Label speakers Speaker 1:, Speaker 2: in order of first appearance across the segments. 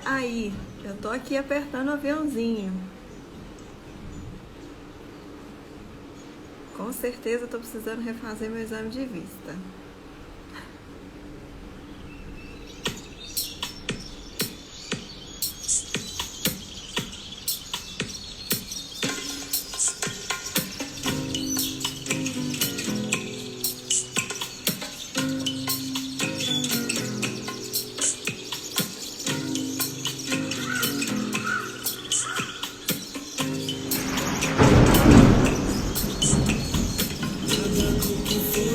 Speaker 1: aí? Eu tô aqui apertando o aviãozinho. Com certeza eu tô precisando refazer meu exame de vista.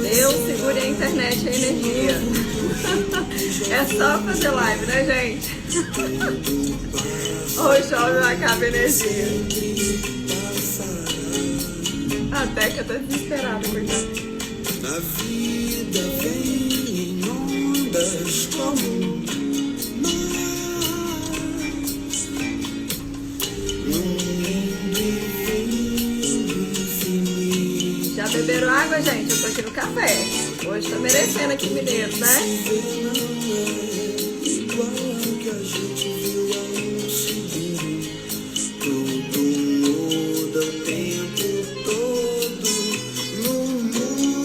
Speaker 1: Deus segure a internet e a energia. É só fazer live, né, gente? Ou chove ou acaba a energia. Até que eu tô desesperada, coitada.
Speaker 2: A vida vem em ondas como
Speaker 1: Já beberam água, gente? Eu tô aqui no café. Hoje tá merecendo aqui mineiro, né?
Speaker 2: igual ao que a gente viu há um segundo. Tudo muda o tempo todo no mundo.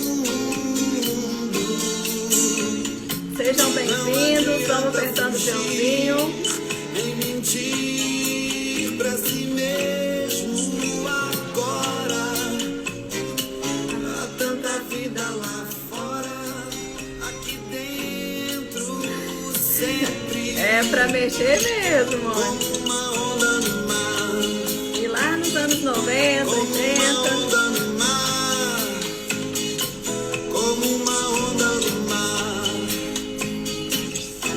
Speaker 1: Sejam bem-vindos, vamos apertando o peãozinho.
Speaker 2: Nem mentir pra si mesmo agora. Há tanta vida lá fora, aqui dentro sempre
Speaker 1: É pra mexer mesmo, mano.
Speaker 2: uma onda no mar.
Speaker 1: E lá nos anos 90, 80.
Speaker 2: Onda no mar, como uma onda no mar,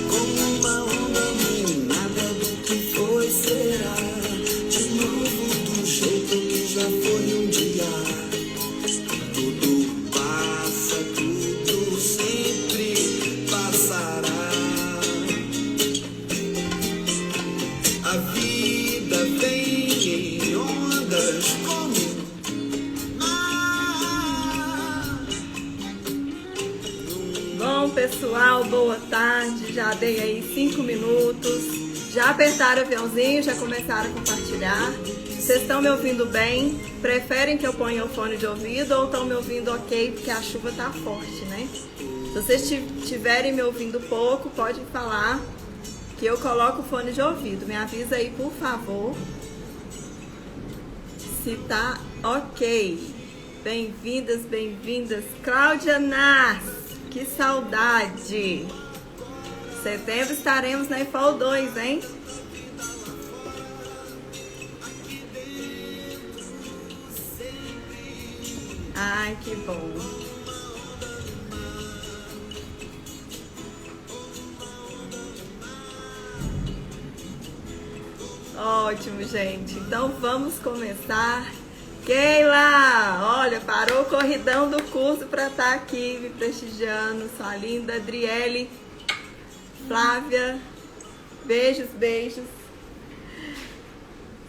Speaker 2: como uma onda no nada do que foi será, de novo do jeito que já foi um dia. Tudo passa, tudo sempre passará. A vida vem em ondas como mar.
Speaker 1: Bom, pessoal, boa tarde. Já dei aí 5 minutos. Já apertaram o aviãozinho, já começaram a compartilhar. Vocês estão me ouvindo bem? Preferem que eu ponha o fone de ouvido ou estão me ouvindo ok? Porque a chuva tá forte, né? Se vocês estiverem me ouvindo pouco, pode falar que eu coloco o fone de ouvido. Me avisa aí, por favor, se tá ok. Bem-vindas, bem-vindas. Cláudia Nas, que saudade. Setembro estaremos na EFOL 2, hein? Ai, que bom. Ótimo, gente. Então vamos começar. Keila, olha, parou o corridão do curso para estar aqui me prestigiando. Sua linda Adriele, Flávia, beijos, beijos.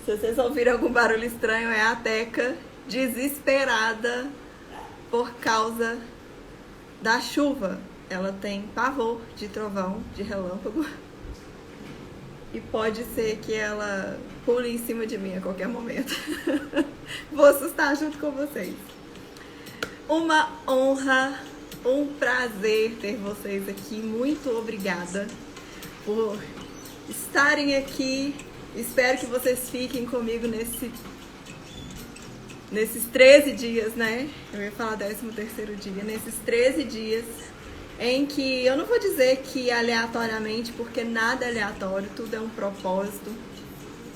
Speaker 1: Se vocês ouviram algum barulho estranho, é a Teca desesperada por causa da chuva. Ela tem pavor de trovão, de relâmpago. E pode ser que ela pule em cima de mim a qualquer momento. Vou assustar junto com vocês. Uma honra, um prazer ter vocês aqui. Muito obrigada por estarem aqui. Espero que vocês fiquem comigo nesses 13 dias, né? Eu ia falar 13º dia. Nesses 13 dias em que eu não vou dizer que aleatoriamente, porque nada é aleatório, tudo é um propósito.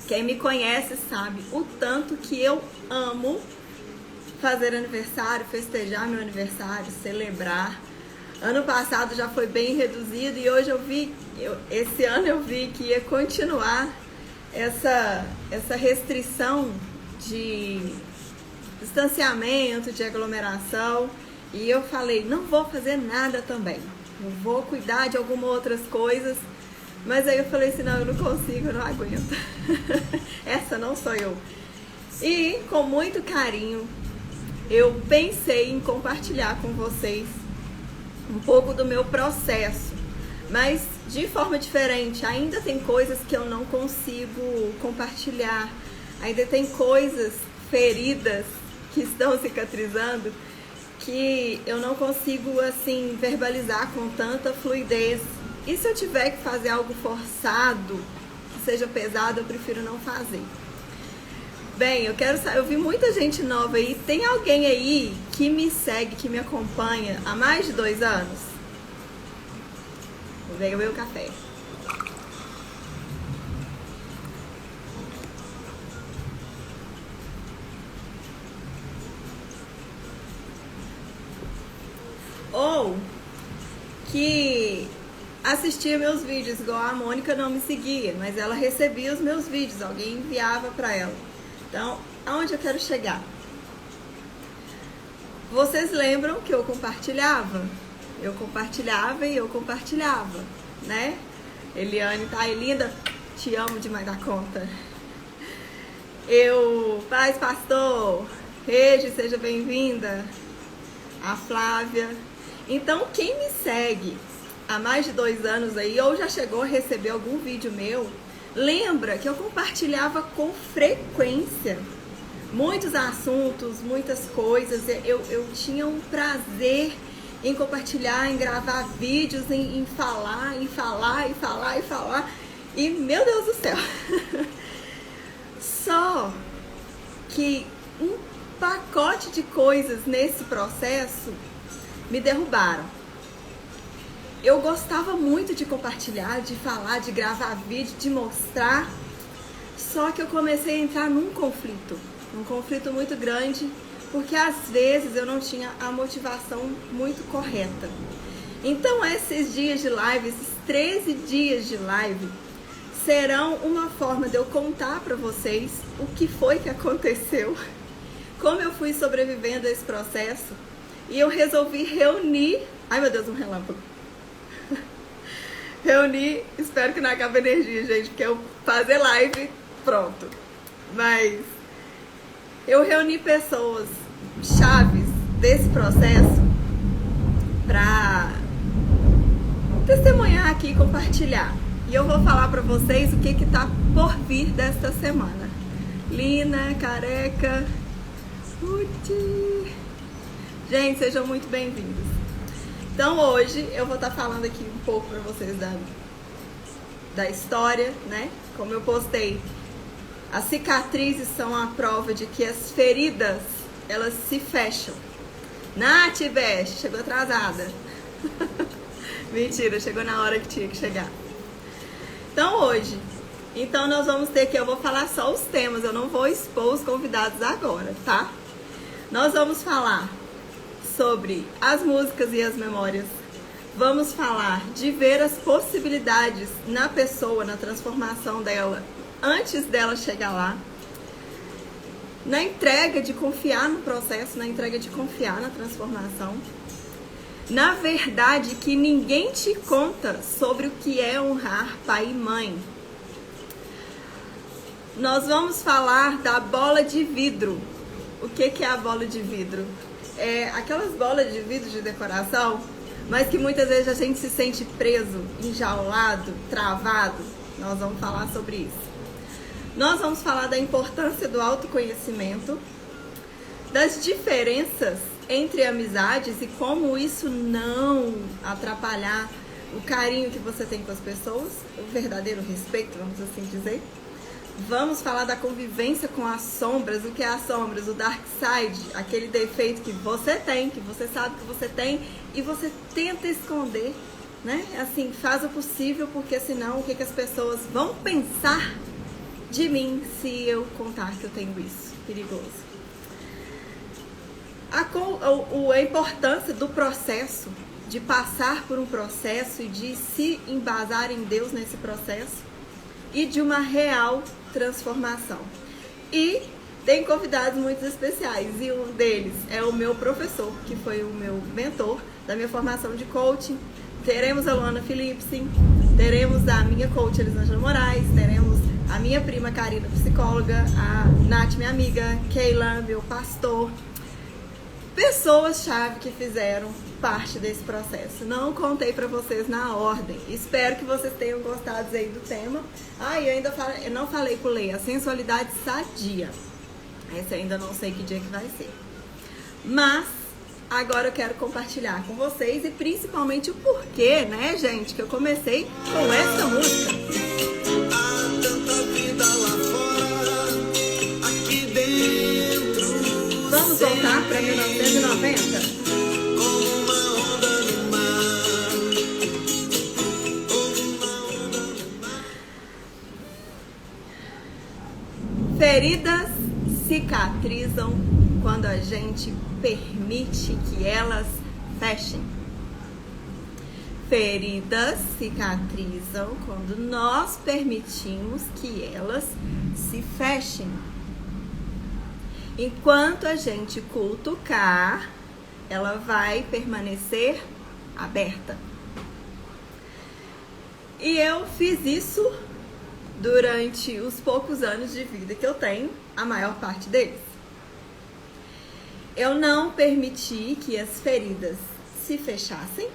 Speaker 1: Quem me conhece sabe o tanto que eu amo fazer aniversário, festejar meu aniversário, celebrar. Ano passado já foi bem reduzido e hoje esse ano eu vi que ia continuar essa restrição de distanciamento, de aglomeração. E eu falei, não vou fazer nada também. Eu vou cuidar de algumas outras coisas. Mas aí eu falei assim, não, eu não consigo, eu não aguento. Essa não sou eu. E com muito carinho, eu pensei em compartilhar com vocês um pouco do meu processo. Mas de forma diferente. Ainda tem coisas que eu não consigo compartilhar. Ainda tem coisas, feridas que estão cicatrizando, que eu não consigo, assim, verbalizar com tanta fluidez. E se eu tiver que fazer algo forçado, que seja pesado, eu prefiro não fazer. Bem, eu vi muita gente nova aí. Tem alguém aí que me segue, que me acompanha há mais de 2 anos? Vou beber o café. Ou que assistia meus vídeos, igual a Mônica não me seguia, mas ela recebia os meus vídeos, alguém enviava para ela. Então, aonde eu quero chegar? Vocês lembram que eu compartilhava? Eu compartilhava e eu compartilhava, né? Eliane, tá aí linda? Te amo demais da conta. Paz, pastor, Regi, seja bem-vinda. A Flávia. Então, quem me segue há mais de 2 anos aí, ou já chegou a receber algum vídeo meu, lembra que eu compartilhava com frequência muitos assuntos, muitas coisas. Eu tinha um prazer em compartilhar, em gravar vídeos, em falar. E, meu Deus do céu, só que um pacote de coisas nesse processo me derrubaram. Eu gostava muito de compartilhar, de falar, de gravar vídeo, de mostrar, só que eu comecei a entrar num conflito muito grande, porque às vezes eu não tinha a motivação muito correta. Então esses dias de live, esses 13 dias de live, serão uma forma de eu contar para vocês o que foi que aconteceu, como eu fui sobrevivendo a esse processo, e eu resolvi reunir... Ai meu Deus, um relâmpago. Reunir, espero que não acabe a energia, gente, porque eu fazer live, pronto. Mas eu reuni pessoas chaves desse processo para testemunhar aqui e compartilhar. E eu vou falar para vocês o que tá por vir desta semana. Lina, careca, Uti. Gente, sejam muito bem-vindos. Então hoje eu vou estar falando aqui um pouco para vocês da história, né? Como eu postei, as cicatrizes são a prova de que as feridas, elas se fecham. Nath Best, chegou atrasada. Mentira, chegou na hora que tinha que chegar. Então hoje, nós vamos ter que, eu vou falar só os temas, eu não vou expor os convidados agora, tá? Nós vamos falar sobre as músicas e as memórias. Vamos falar de ver as possibilidades na pessoa, na transformação dela, antes dela chegar lá. Na entrega de confiar no processo, na entrega de confiar na transformação. Na verdade que ninguém te conta sobre o que é honrar pai e mãe. Nós vamos falar da bola de vidro. O que é a bola de vidro? É aquelas bolas de vidro de decoração, mas que muitas vezes a gente se sente preso, enjaulado, travado. Nós vamos falar sobre isso. Nós vamos falar da importância do autoconhecimento, das diferenças entre amizades e como isso não atrapalhar o carinho que você tem com as pessoas, o verdadeiro respeito, vamos assim dizer. Vamos falar da convivência com as sombras, o que é as sombras, o dark side, aquele defeito que você tem, que você sabe que você tem e você tenta esconder, né? Assim, faz o possível, porque senão o que as pessoas vão pensar de mim se eu contar que eu tenho isso? Perigoso. A importância do processo, de passar por um processo e de se embasar em Deus nesse processo e de uma real transformação. E tem convidados muito especiais, e um deles é o meu professor, que foi o meu mentor da minha formação de coaching. Teremos a Luana Philipsen, teremos a minha coach Elisângela Moraes, teremos a minha prima Karina, psicóloga, a Nath, minha amiga, Keila, meu pastor. Pessoas-chave que fizeram parte desse processo. Não contei pra vocês na ordem. Espero que vocês tenham gostado aí do tema. Eu não falei com o Lê, a sensualidade sadia. Essa eu ainda não sei que dia que vai ser. Mas agora eu quero compartilhar com vocês e principalmente o porquê, né, gente, que eu comecei com essa música.
Speaker 2: Há tanta vida lá fora, aqui dentro.
Speaker 1: Vamos voltar para 1990?
Speaker 2: Como uma onda no mar. Como uma onda no mar.
Speaker 1: Feridas cicatrizam quando a gente permite que elas fechem. Feridas cicatrizam quando nós permitimos que elas se fechem. Enquanto a gente cutucar, ela vai permanecer aberta. E eu fiz isso durante os poucos anos de vida que eu tenho, a maior parte deles. Eu não permiti que as feridas se fechassem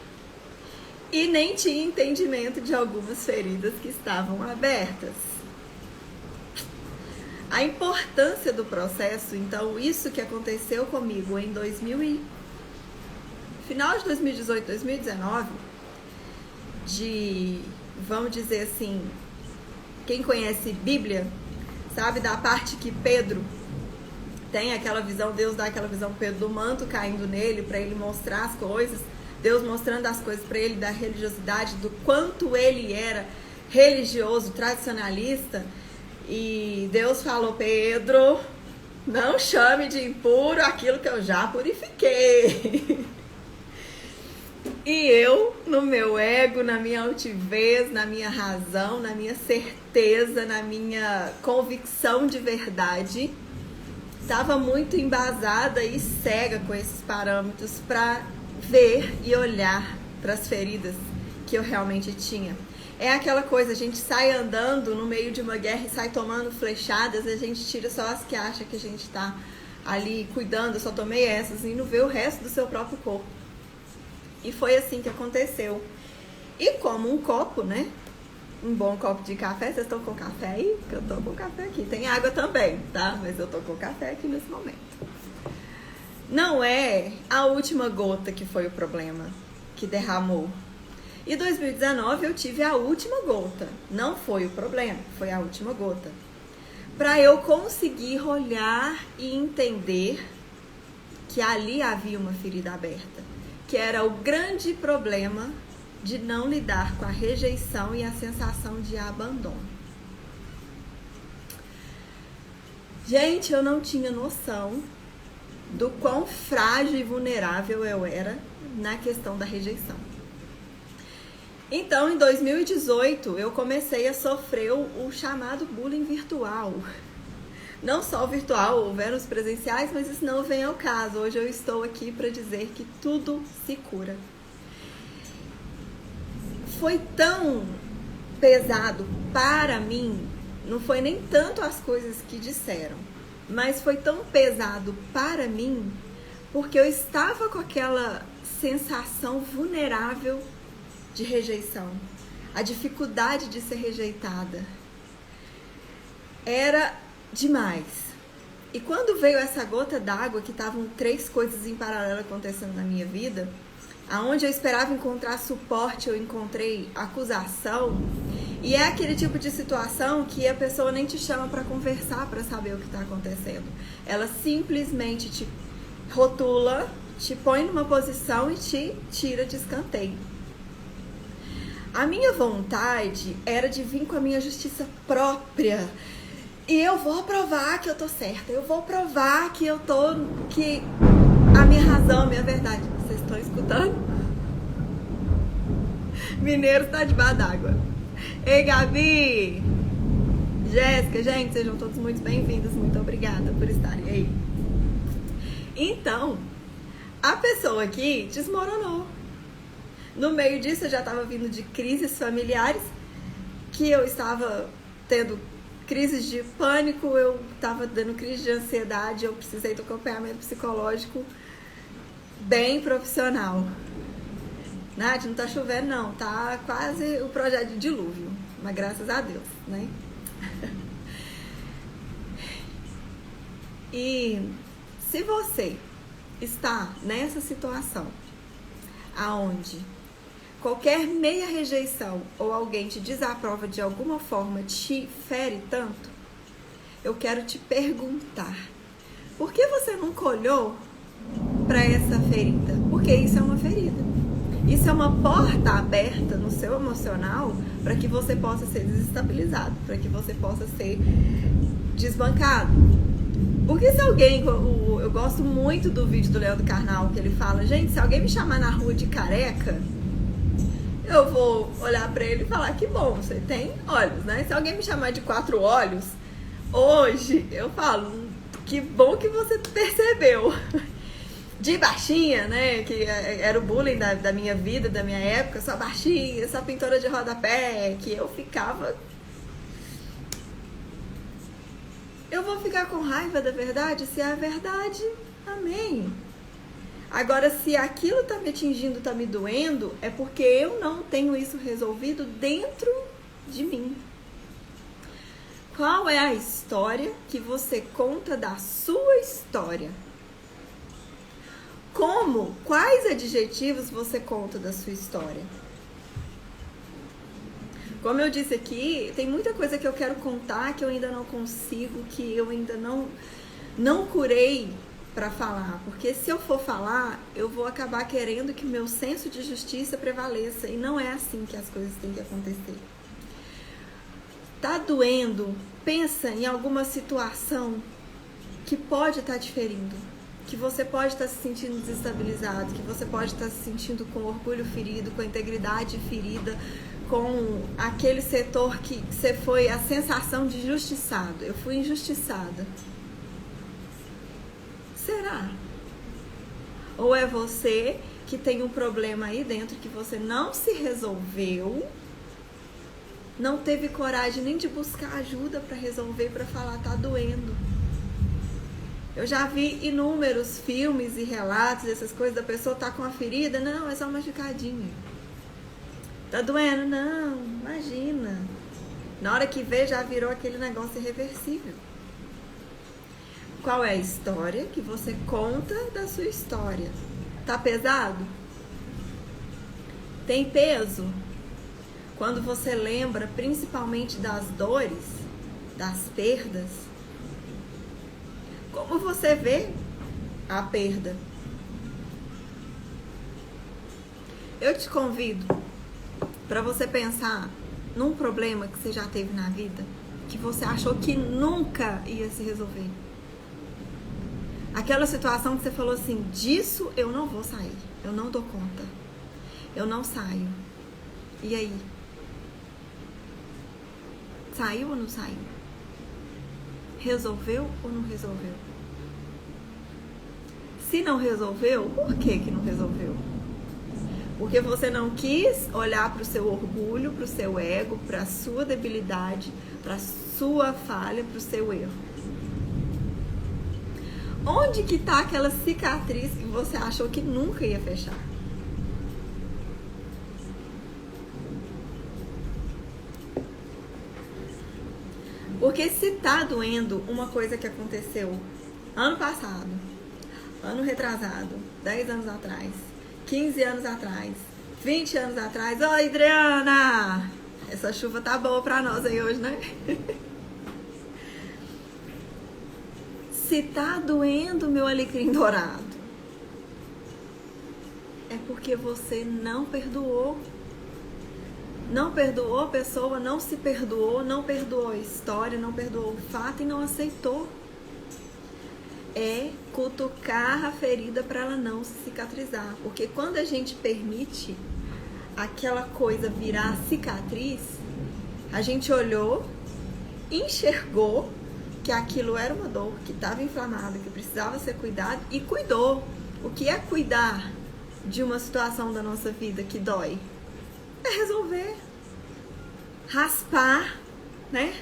Speaker 1: e nem tinha entendimento de algumas feridas que estavam abertas. A importância do processo, então, isso que aconteceu comigo em final de 2018, 2019, vamos dizer assim, quem conhece Bíblia, sabe da parte que Pedro tem aquela visão, Deus dá aquela visão Pedro do manto caindo nele para ele mostrar as coisas, Deus mostrando as coisas para ele da religiosidade, do quanto ele era religioso, tradicionalista. E Deus falou: Pedro, não chame de impuro aquilo que eu já purifiquei. E eu, no meu ego, na minha altivez, na minha razão, na minha certeza, na minha convicção de verdade, estava muito embasada e cega com esses parâmetros para ver e olhar para as feridas que eu realmente tinha. É aquela coisa, a gente sai andando no meio de uma guerra e sai tomando flechadas, a gente tira só as que acha que a gente está ali cuidando, eu só tomei essas, e não vê o resto do seu próprio corpo. E foi assim que aconteceu. E como um copo, né? Um bom copo de café. Vocês estão com café aí? Porque eu tô com café aqui. Tem água também, tá? Mas eu tô com café aqui nesse momento. Não é a última gota que foi o problema, que derramou. Em 2019 eu tive a última gota. Não foi o problema, foi a última gota. Para eu conseguir olhar e entender que ali havia uma ferida aberta. Que era o grande problema de não lidar com a rejeição e a sensação de abandono. Gente, eu não tinha noção do quão frágil e vulnerável eu era na questão da rejeição. Então, em 2018, eu comecei a sofrer o chamado bullying virtual. Não só o virtual, houveram os presenciais, mas isso não vem ao caso. Hoje eu estou aqui para dizer que tudo se cura. Foi tão pesado para mim, não foi nem tanto as coisas que disseram, mas foi tão pesado para mim, porque eu estava com aquela sensação vulnerável de rejeição, a dificuldade de ser rejeitada. Era demais. E quando veio essa gota d'água, que estavam 3 coisas em paralelo acontecendo na minha vida, aonde eu esperava encontrar suporte, eu encontrei acusação. E é aquele tipo de situação que a pessoa nem te chama para conversar, para saber o que está acontecendo. Ela simplesmente te rotula, te põe numa posição e te tira de escanteio. A minha vontade era de vir com a minha justiça própria. E eu vou provar que eu tô certa. Eu vou provar que eu tô... que a minha razão, a minha verdade. Vocês estão escutando? Mineiro tá debaixo d'água. Ei, Gabi! Jéssica, gente, sejam todos muito bem-vindos. Muito obrigada por estarem aí. Então, a pessoa aqui desmoronou. No meio disso, eu já estava vindo de crises familiares, que eu estava tendo crises de pânico, eu estava dando crise de ansiedade, eu precisei do acompanhamento psicológico bem profissional. Nath, não tá chovendo não, tá quase o projeto de dilúvio, mas graças a Deus, né? E se você está nessa situação aonde qualquer meia rejeição ou alguém te desaprova de alguma forma te fere tanto, eu quero te perguntar, por que você nunca olhou para essa ferida? Porque isso é uma ferida. Isso é uma porta aberta no seu emocional para que você possa ser desestabilizado, para que você possa ser desbancado. Porque se alguém, eu gosto muito do vídeo do Leandro Carnal, que ele fala, gente, se alguém me chamar na rua de careca, eu vou olhar para ele e falar, que bom, você tem olhos, né? Se alguém me chamar de 4 olhos, hoje eu falo, que bom que você percebeu. De baixinha, né, que era o bullying da minha vida, da minha época, só baixinha, só pintora de rodapé, que eu ficava... Eu vou ficar com raiva da verdade? Se é a verdade, amém. Agora, se aquilo tá me atingindo, tá me doendo, é porque eu não tenho isso resolvido dentro de mim. Qual é a história que você conta da sua história? Quais adjetivos você conta da sua história? Como eu disse aqui, tem muita coisa que eu quero contar que eu ainda não consigo, que eu ainda não curei para falar. Porque se eu for falar, eu vou acabar querendo que meu senso de justiça prevaleça. E não é assim que as coisas têm que acontecer. Tá doendo? Pensa em alguma situação que pode estar te ferindo. Que você pode estar se sentindo desestabilizado, que você pode estar se sentindo com orgulho ferido, com a integridade ferida, com aquele setor que você foi a sensação de injustiçado. Eu fui injustiçada. Será? Ou é você que tem um problema aí dentro que você não se resolveu, não teve coragem nem de buscar ajuda para resolver, para falar, tá doendo. Eu já vi inúmeros filmes e relatos, essas coisas, da pessoa tá com uma ferida. Não, é só uma machucadinha. Tá doendo? Não, imagina. Na hora que vê, já virou aquele negócio irreversível. Qual é a história que você conta da sua história? Tá pesado? Tem peso? Quando você lembra principalmente das dores, das perdas, como você vê a perda? Eu te convido para você pensar num problema que você já teve na vida, que você achou que nunca ia se resolver. Aquela situação que você falou assim, disso eu não vou sair, eu não dou conta, eu não saio. E aí? Saiu ou não saiu? Resolveu ou não resolveu? Se não resolveu, por que não resolveu? Porque você não quis olhar para o seu orgulho, para o seu ego, para a sua debilidade, para a sua falha, para o seu erro. Onde que está aquela cicatriz que você achou que nunca ia fechar? Porque se tá doendo uma coisa que aconteceu ano passado, ano retrasado, 10 anos atrás, 15 anos atrás, 20 anos atrás. Ô, Adriana! Essa chuva tá boa pra nós aí hoje, né? Se tá doendo, meu alecrim dourado, é porque você não perdoou. Não perdoou a pessoa, não se perdoou, não perdoou a história, não perdoou o fato e não aceitou. É cutucar a ferida para ela não se cicatrizar. Porque quando a gente permite aquela coisa virar cicatriz, a gente olhou, enxergou que aquilo era uma dor, que estava inflamada, que precisava ser cuidado e cuidou. O que é cuidar de uma situação da nossa vida que dói? É resolver, raspar, né?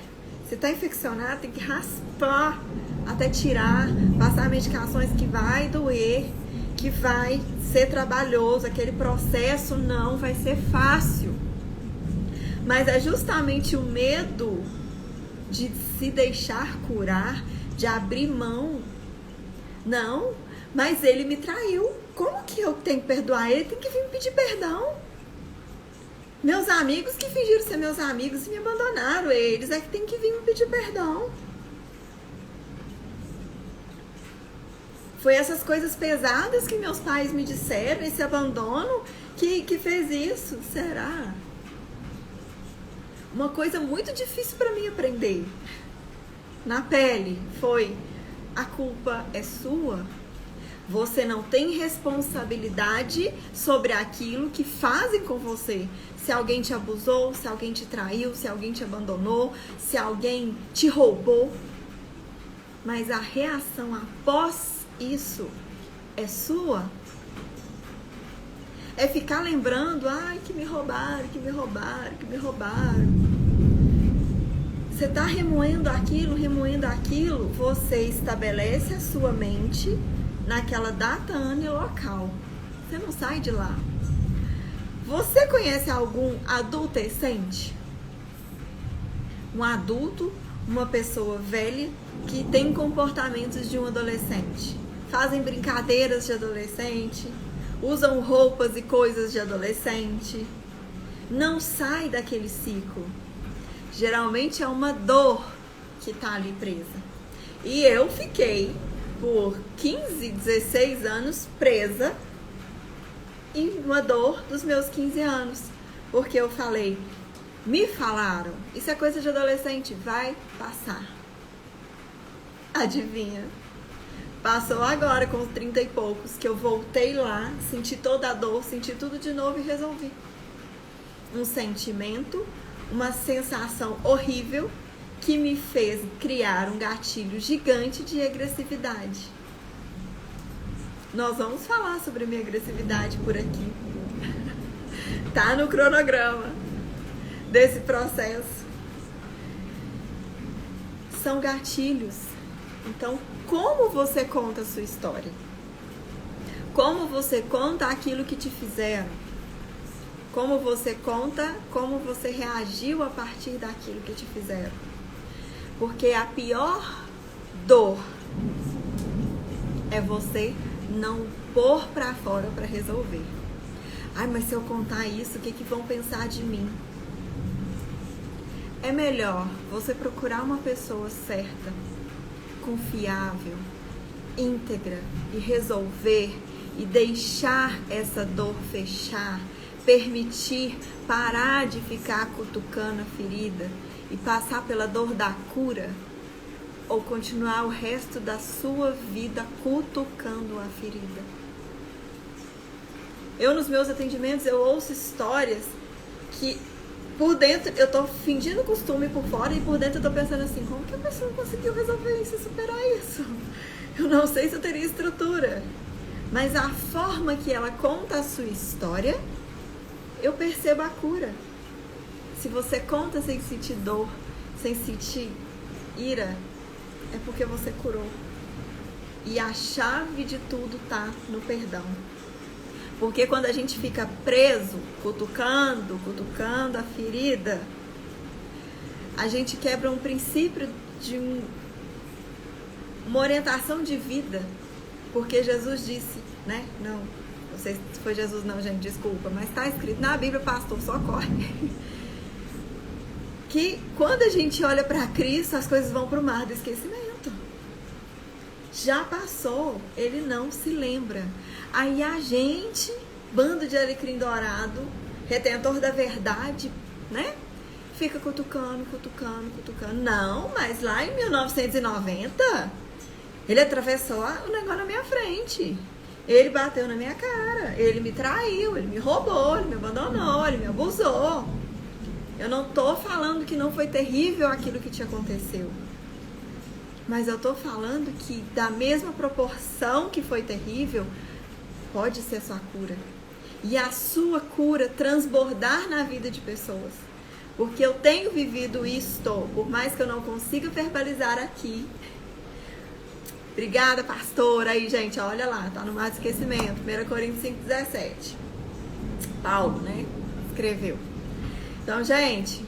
Speaker 1: Se tá infeccionado, tem que raspar até tirar, passar medicações que vai doer que vai ser trabalhoso, aquele processo não vai ser fácil. Mas é justamente o medo de se deixar curar, de abrir mão. Não, mas ele me traiu. Como que eu tenho que perdoar ele? Tem que vir me pedir perdão. Meus amigos que fingiram ser meus amigos e me abandonaram, eles é que tem que vir me pedir perdão. Foi essas coisas pesadas que meus pais me disseram, esse abandono que fez isso. Será? Uma coisa muito difícil para mim aprender na pele foi: a culpa é sua. Você não tem responsabilidade sobre aquilo que fazem com você. Se alguém te abusou, se alguém te traiu, se alguém te abandonou, se alguém te roubou. Mas a reação após isso é sua. É ficar lembrando, ai, que me roubaram, que me roubaram, que me roubaram. Você está remoendo aquilo, você estabelece a sua mente naquela data, ano e local. Você não sai de lá. Você conhece algum adolescente? Um adulto, uma pessoa velha que tem comportamentos de um adolescente. Fazem brincadeiras de adolescente, usam roupas e coisas de adolescente. Não sai daquele ciclo. Geralmente é uma dor que está ali presa. E eu fiquei por 15, 16 anos presa em uma dor dos meus 15 anos. Porque eu falei, me falaram, isso é coisa de adolescente, vai passar. Adivinha? Passou agora com os 30 e poucos, que eu voltei lá, senti toda a dor, senti tudo de novo e resolvi. Um sentimento, uma sensação horrível que me fez criar um gatilho gigante de agressividade. Nós vamos falar sobre a minha agressividade por aqui. Tá no cronograma desse processo. São gatilhos. Então, como você conta a sua história? Como você conta aquilo que te fizeram? Como você conta, como você reagiu a partir daquilo que te fizeram? Porque a pior dor é você não pôr pra fora pra resolver. Ai, mas se eu contar isso, o que vão pensar de mim? É melhor você procurar uma pessoa certa, confiável, íntegra e resolver e deixar essa dor fechar, permitir parar de ficar cutucando a ferida e passar pela dor da cura, ou continuar o resto da sua vida cutucando a ferida. Eu, nos meus atendimentos, eu ouço histórias que por dentro eu tô fingindo costume por fora e por dentro eu tô pensando assim, como que a pessoa conseguiu resolver isso e superar isso? Eu não sei se eu teria estrutura, mas a forma que ela conta a sua história, eu percebo a cura. Se você conta sem sentir dor, sem sentir ira, é porque você curou. E a chave de tudo tá no perdão. Porque quando a gente fica preso, cutucando a ferida, a gente quebra um princípio de uma orientação de vida. Porque Jesus disse, né? Não sei se foi Jesus não, gente, desculpa, mas tá escrito na Bíblia, pastor, socorre. Que quando a gente olha para Cristo, as coisas vão pro mar do esquecimento. Já passou, ele não se lembra. Aí a gente, bando de alecrim dourado, retentor da verdade, né? Fica cutucando. Não, mas lá em 1990, ele atravessou o negócio na minha frente. Ele bateu na minha cara, ele me traiu, ele me roubou, ele me abandonou, ele me abusou. Eu não tô falando que não foi terrível aquilo que te aconteceu. Mas eu tô falando que da mesma proporção que foi terrível, pode ser a sua cura. E a sua cura transbordar na vida de pessoas. Porque eu tenho vivido isto, por mais que eu não consiga verbalizar aqui, Obrigada, pastora. Aí, gente, olha lá, tá no Mar do Esquecimento, 1 Coríntios 5,17. Paulo, né? Escreveu. Então, gente,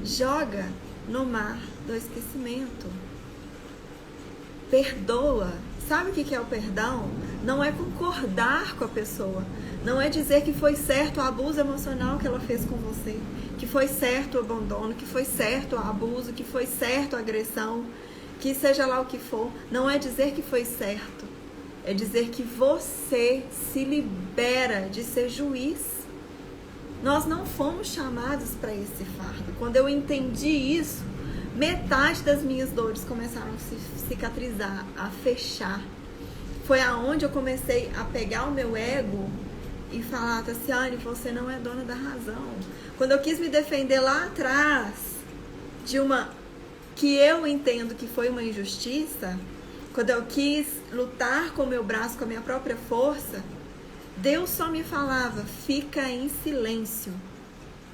Speaker 1: joga no mar do esquecimento. Perdoa. Sabe o que é o perdão? Não é concordar com a pessoa. Não é dizer que foi certo o abuso emocional que ela fez com você, que foi certo o abandono, que foi certo o abuso, que foi certo a agressão, que seja lá o que for. Não é dizer que foi certo. É dizer que você se libera de ser juiz. Nós não fomos chamados para esse fardo. Quando eu entendi isso, metade das minhas dores começaram a se cicatrizar, a fechar. Foi aonde eu comecei a pegar o meu ego e falar, Tassiane, você não é dona da razão. Quando eu quis me defender lá atrás de uma que eu entendo que foi uma injustiça, quando eu quis lutar com o meu braço, com a minha própria força, Deus só me falava, fica em silêncio.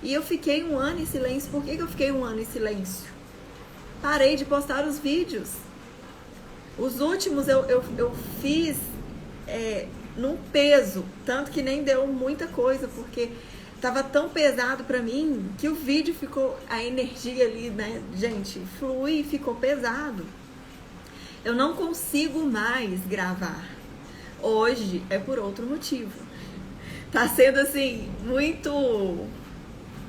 Speaker 1: E eu fiquei 1 ano em silêncio. Por que eu fiquei 1 ano em silêncio? Parei de postar os vídeos. Os últimos eu fiz num peso, tanto que nem deu muita coisa, porque tava tão pesado pra mim que o vídeo ficou, a energia ali, né, gente, flui e ficou pesado. Eu não consigo mais gravar. Hoje é por outro motivo. Tá sendo assim muito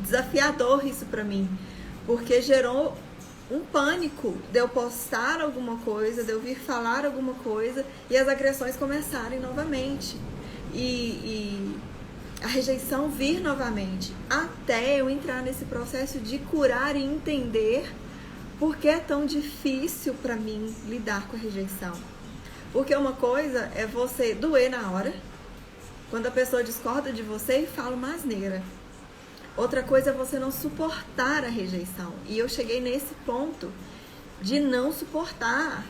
Speaker 1: desafiador isso pra mim, porque gerou um pânico de eu postar alguma coisa, de eu vir falar alguma coisa e as agressões começarem novamente e a rejeição vir novamente, até eu entrar nesse processo de curar e entender por que é tão difícil para mim lidar com a rejeição. Porque uma coisa é você doer na hora, quando a pessoa discorda de você e fala uma asneira. Outra coisa é você não suportar a rejeição. E eu cheguei nesse ponto de não suportar,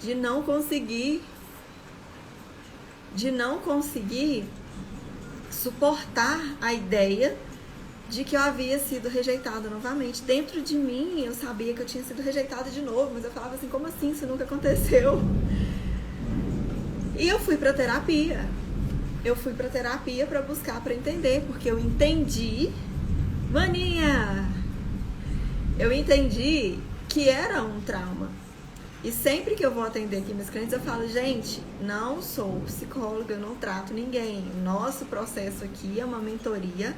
Speaker 1: de não conseguir suportar a ideia de que eu havia sido rejeitada novamente. Dentro de mim, eu sabia que eu tinha sido rejeitada de novo, mas eu falava assim, como assim? Isso nunca aconteceu. E eu fui pra terapia. Eu fui pra terapia pra buscar, pra entender, porque eu entendi... Maninha! Eu entendi que era um trauma. E sempre que eu vou atender aqui meus clientes, eu falo, gente, não sou psicóloga, eu não trato ninguém. Nosso processo aqui é uma mentoria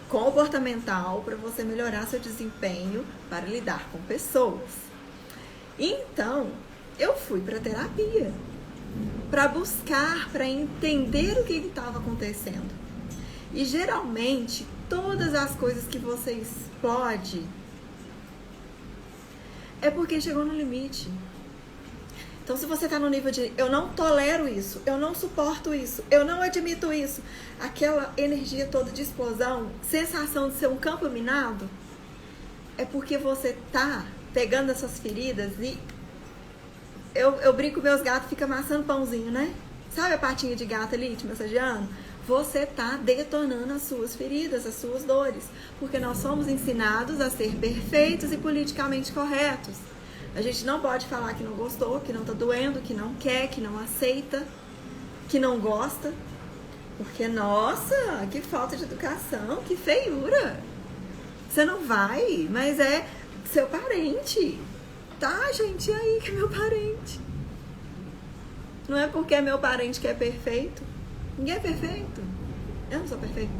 Speaker 1: comportamental para você melhorar seu desempenho para lidar com pessoas. Então, eu fui para terapia para buscar, para entender o que estava acontecendo. E geralmente, todas as coisas que você explode é porque chegou no limite. Então, se você está no nível de eu não tolero isso, eu não suporto isso, eu não admito isso, aquela energia toda de explosão, sensação de ser um campo minado, é porque você tá pegando essas feridas e eu brinco, meus gatos ficam amassando pãozinho, né? Sabe a patinha de gato ali te massageando? Você tá detonando as suas feridas, as suas dores, porque nós somos ensinados a ser perfeitos e politicamente corretos. A gente não pode falar que não gostou, que não tá doendo, que não quer, que não aceita, que não gosta. Porque, nossa, que falta de educação, que feiura. Você não vai, mas é seu parente. Tá, gente, e aí que é meu parente? Não é porque é meu parente que é perfeito. Ninguém é perfeito. Eu não sou perfeita.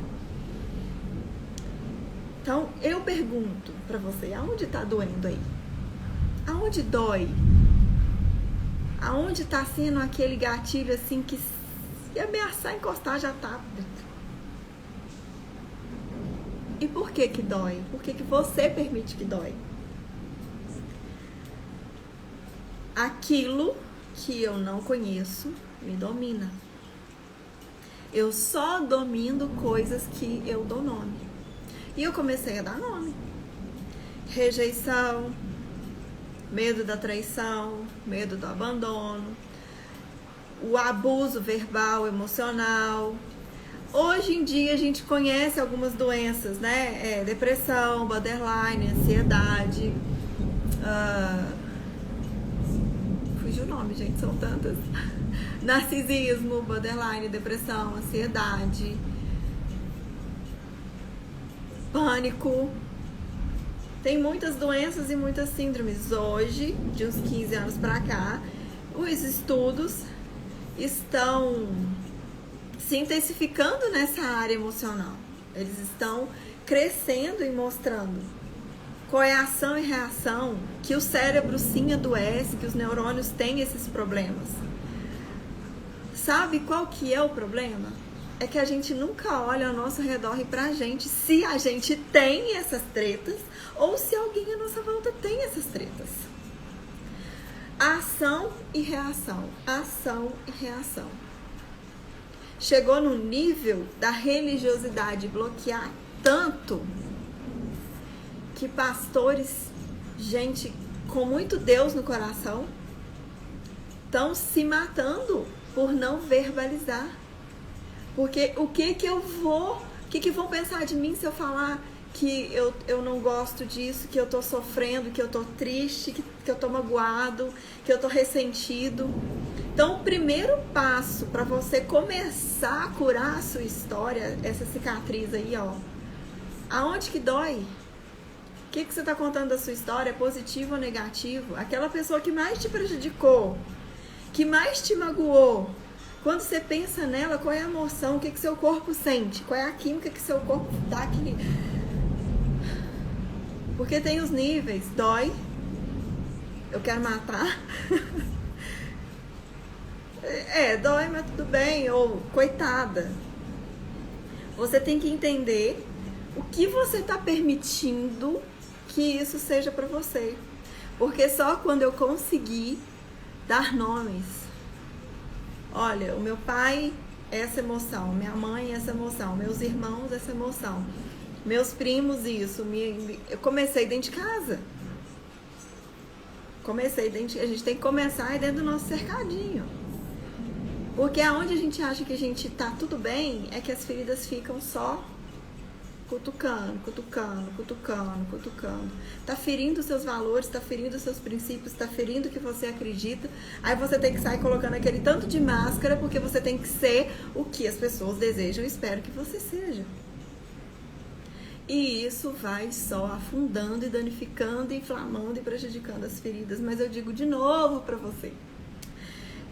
Speaker 1: Então, eu pergunto pra você, aonde tá doendo aí? Aonde dói? Aonde tá sendo aquele gatilho assim que se ameaçar encostar já tá? E por que que dói? Por que que você permite que dói? Aquilo que eu não conheço me domina. Eu só domino coisas que eu dou nome. E eu comecei a dar nome. Rejeição, medo da traição, medo do abandono, o abuso verbal, emocional. Hoje em dia a gente conhece algumas doenças, né? Depressão, borderline, ansiedade, corrigir o nome, gente, são tantas. Narcisismo, borderline, depressão, ansiedade, pânico. Tem muitas doenças e muitas síndromes. Hoje, de uns 15 anos pra cá, os estudos estão se intensificando nessa área emocional. Eles estão crescendo e mostrando qual é a ação e reação, que o cérebro sim adoece, que os neurônios têm esses problemas. Sabe qual que é o problema? É que a gente nunca olha ao nosso redor e pra gente se a gente tem essas tretas ou se alguém à nossa volta tem essas tretas. Ação e reação, ação e reação. Chegou no nível da religiosidade bloquear tanto que pastores, gente com muito Deus no coração, estão se matando por não verbalizar. Porque o que vão pensar de mim se eu falar que eu não gosto disso, que eu tô sofrendo, que eu tô triste, que eu tô magoado, que eu tô ressentido. Então, o primeiro passo para você começar a curar a sua história, essa cicatriz aí, ó. Aonde que dói? O que você tá contando da sua história? É positivo ou negativo? Aquela pessoa que mais te prejudicou, que mais te magoou, quando você pensa nela, qual é a emoção? O que seu corpo sente? Qual é a química que seu corpo dá aquele... Porque tem os níveis. Dói. Eu quero matar. Dói, mas tudo bem. Ou, coitada. Você tem que entender o que você está permitindo que isso seja para você. Porque só quando eu conseguir dar nomes. Olha, o meu pai, essa emoção. Minha mãe, essa emoção. Meus irmãos, essa emoção. Meus primos, isso. Eu comecei dentro de casa. A gente tem que começar aí dentro do nosso cercadinho. Porque aonde a gente acha que a gente tá tudo bem, é que as feridas ficam só cutucando. Tá ferindo os seus valores, tá ferindo os seus princípios, tá ferindo o que você acredita. Aí você tem que sair colocando aquele tanto de máscara, porque você tem que ser o que as pessoas desejam e esperam que você seja. E isso vai só afundando e danificando, inflamando e prejudicando as feridas. Mas eu digo de novo pra você.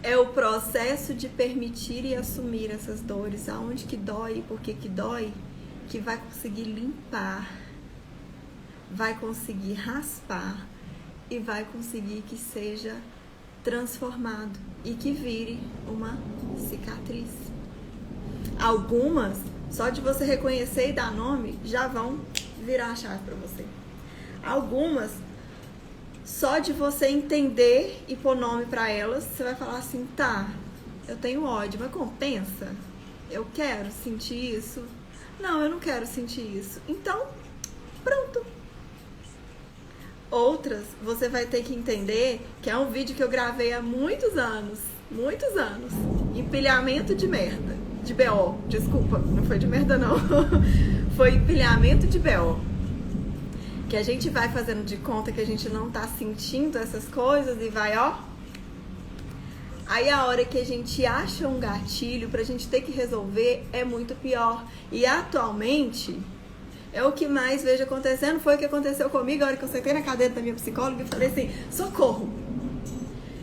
Speaker 1: É o processo de permitir e assumir essas dores, aonde que dói e por que dói, que vai conseguir limpar, vai conseguir raspar e vai conseguir que seja transformado e que vire uma cicatriz. Algumas, só de você reconhecer e dar nome, já vão virar a chave para você. Algumas, só de você entender e pôr nome para elas, você vai falar assim, tá, eu tenho ódio, mas compensa? Eu quero sentir isso? Não, eu não quero sentir isso. Então, pronto. Outras, você vai ter que entender, que é um vídeo que eu gravei há muitos anos. Empilhamento de merda. De BO, desculpa, não foi de merda não. Foi empilhamento de BO. Que a gente vai fazendo de conta que a gente não tá sentindo essas coisas e vai, ó. Aí a hora que a gente acha um gatilho pra gente ter que resolver é muito pior. E atualmente é o que mais vejo acontecendo. Foi o que aconteceu comigo a hora que eu sentei na cadeira da minha psicóloga e falei assim, socorro.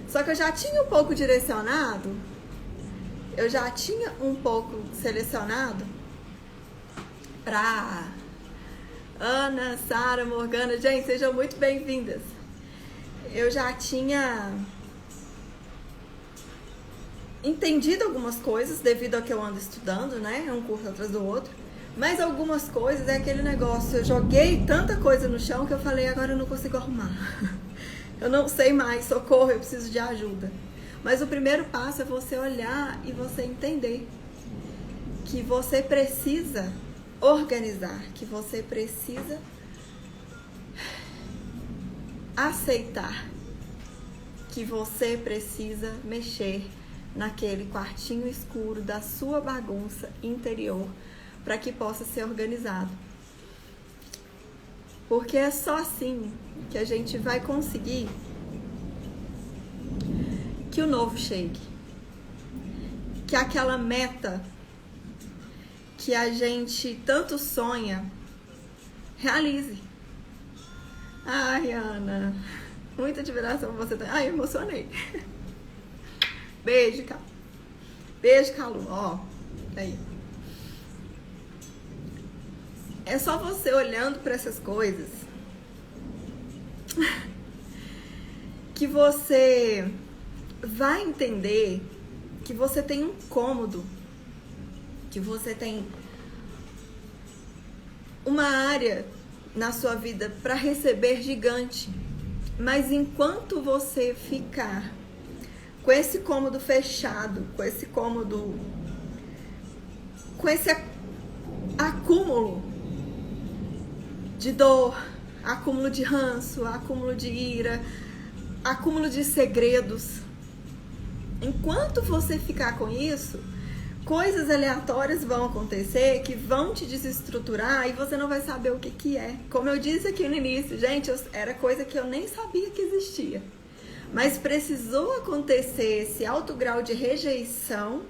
Speaker 1: Só que eu já tinha um pouco direcionado, eu já tinha um pouco selecionado pra Ana, Sara, Morgana, gente, sejam muito bem-vindas. Eu já tinha entendido algumas coisas devido ao que eu ando estudando, né? É um curso atrás do outro. Mas algumas coisas é aquele negócio, eu joguei tanta coisa no chão que eu falei, agora eu não consigo arrumar. Eu não sei mais, socorro, eu preciso de ajuda. Mas o primeiro passo é você olhar e você entender que você precisa organizar, que você precisa aceitar, que você precisa mexer naquele quartinho escuro da sua bagunça interior para que possa ser organizado. Porque é só assim que a gente vai conseguir que o novo chegue. Que aquela meta que a gente tanto sonha realize. Ai, Ana, muita admiração por você. Ai, emocionei. Beijo, Calu. Beijo, Calu. Ó, aí. É só você olhando para essas coisas que você vai entender que você tem um cômodo, que você tem uma área na sua vida para receber gigante. Mas enquanto você ficar com esse cômodo fechado, com esse cômodo, com esse acúmulo de dor, acúmulo de ranço, acúmulo de ira, acúmulo de segredos, enquanto você ficar com isso, coisas aleatórias vão acontecer que vão te desestruturar e você não vai saber o que é. Como eu disse aqui no início, gente, era coisa que eu nem sabia que existia. Mas precisou acontecer esse alto grau de rejeição